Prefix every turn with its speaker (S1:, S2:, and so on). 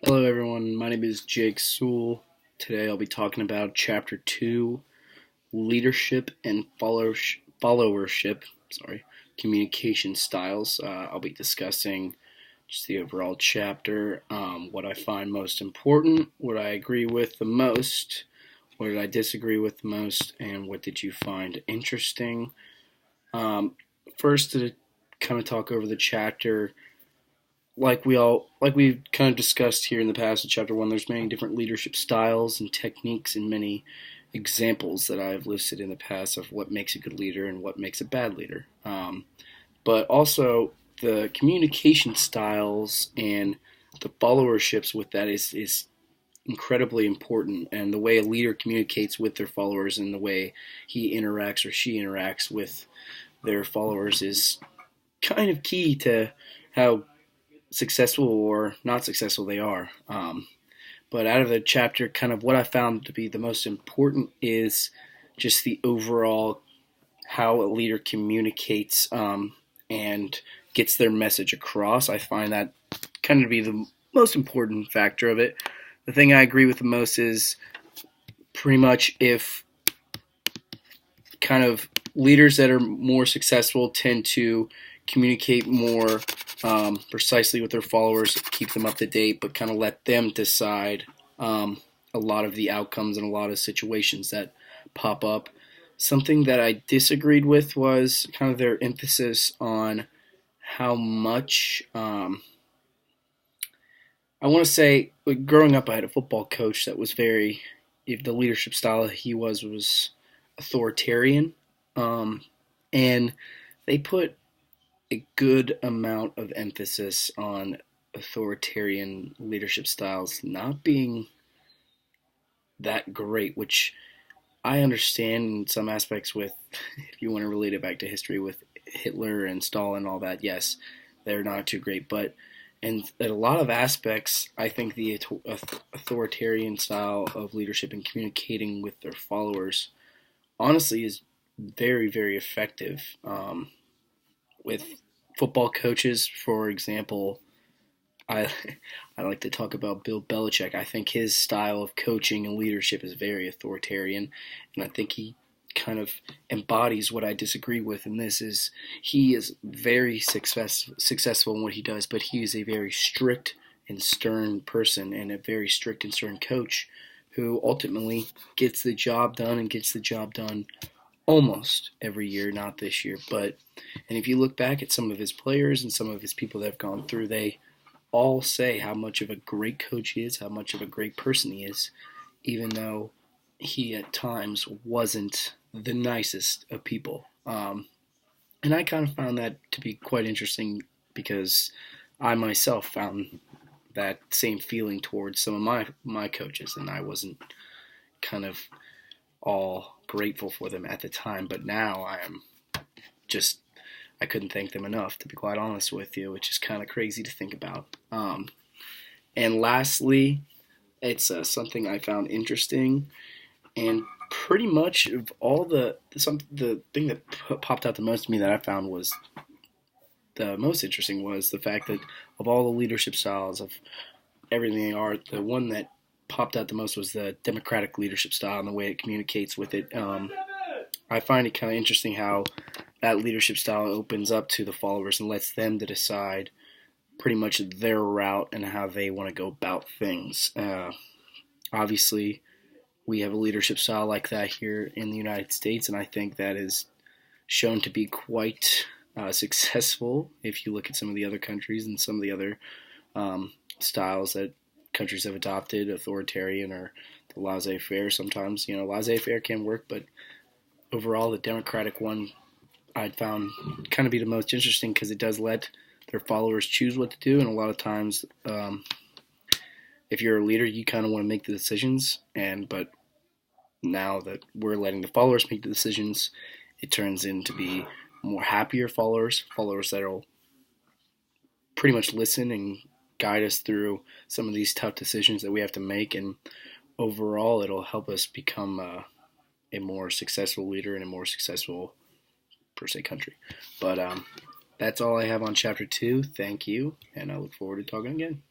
S1: Hello everyone, my name is Jake Sewell. Today I'll be talking about Chapter 2, Leadership and Followership, communication styles. I'll be discussing just the overall chapter, what I find most important, what I agree with the most, what did I disagree with the most, and what did you find interesting. Um, First, to kind of talk over the chapter, like we've kind of discussed here in the past in chapter one, there's many different leadership styles and techniques and many examples that I've listed in the past of what makes a good leader and what makes a bad leader. But also the communication styles and the followerships with that is incredibly important, and the way a leader communicates with their followers and the way he interacts or she interacts with their followers is kind of key to how successful or not successful they are. But out of the chapter, kind of what I found to be the most important is just the overall how a leader communicates and gets their message across. I find that kind of to be the most important factor of it. The thing I agree with the most is pretty much if kind of leaders that are more successful tend to communicate more precisely with their followers, keep them up to date, but kind of let them decide a lot of the outcomes and a lot of situations that pop up. Something that I disagreed with was kind of their emphasis on how much. I want to say, like, growing up, I had a football coach that was very, if the leadership style he was authoritarian, and they put a good amount of emphasis on authoritarian leadership styles not being that great, which I understand in some aspects with, if you want to relate it back to history with Hitler and Stalin and all that, yes, they're not too great. But in a lot of aspects, I think the authoritarian style of leadership and communicating with their followers honestly is very, very effective. With football coaches, for example, I I like to talk about Bill Belichick. I think his style of coaching and leadership is very authoritarian, and I think he kind of embodies what I disagree with. And this is he is very successful in what he does, but he is a very strict and stern person and a very strict and stern coach who ultimately gets the job done and gets the job done almost every year, not this year, but and if you look back at some of his players and some of his people that have gone through, they all say how much of a great coach he is, how much of a great person he is, even though he at times wasn't the nicest of people. And I kind of found that to be quite interesting because I myself found that same feeling towards some of my coaches, and I wasn't kind of all grateful for them at the time, but now I am just I couldn't thank them enough, to be quite honest with you, which is kind of crazy to think about. And lastly, it's something I found interesting, and pretty much of all the thing that popped out the most to me that I found was the most interesting was the fact that of all the leadership styles of everything they are, the one that popped out the most was the democratic leadership style and the way it communicates with it. I find it kind of interesting how that leadership style opens up to the followers and lets them to decide pretty much their route and how they want to go about things. Obviously, we have a leadership style like that here in the United States, and I think that is shown to be quite successful if you look at some of the other countries and some of the other styles that countries have adopted, authoritarian or the laissez-faire. Sometimes, laissez-faire can work, but overall, the democratic one I'd found kind of be the most interesting because it does let their followers choose what to do, and a lot of times, if you're a leader, you kind of want to make the decisions, but now that we're letting the followers make the decisions, it turns into be more happier followers that'll pretty much listen and guide us through some of these tough decisions that we have to make, and overall, it'll help us become a more successful leader and a more successful, per se, country. But that's all I have on Chapter 2. Thank you, and I look forward to talking again.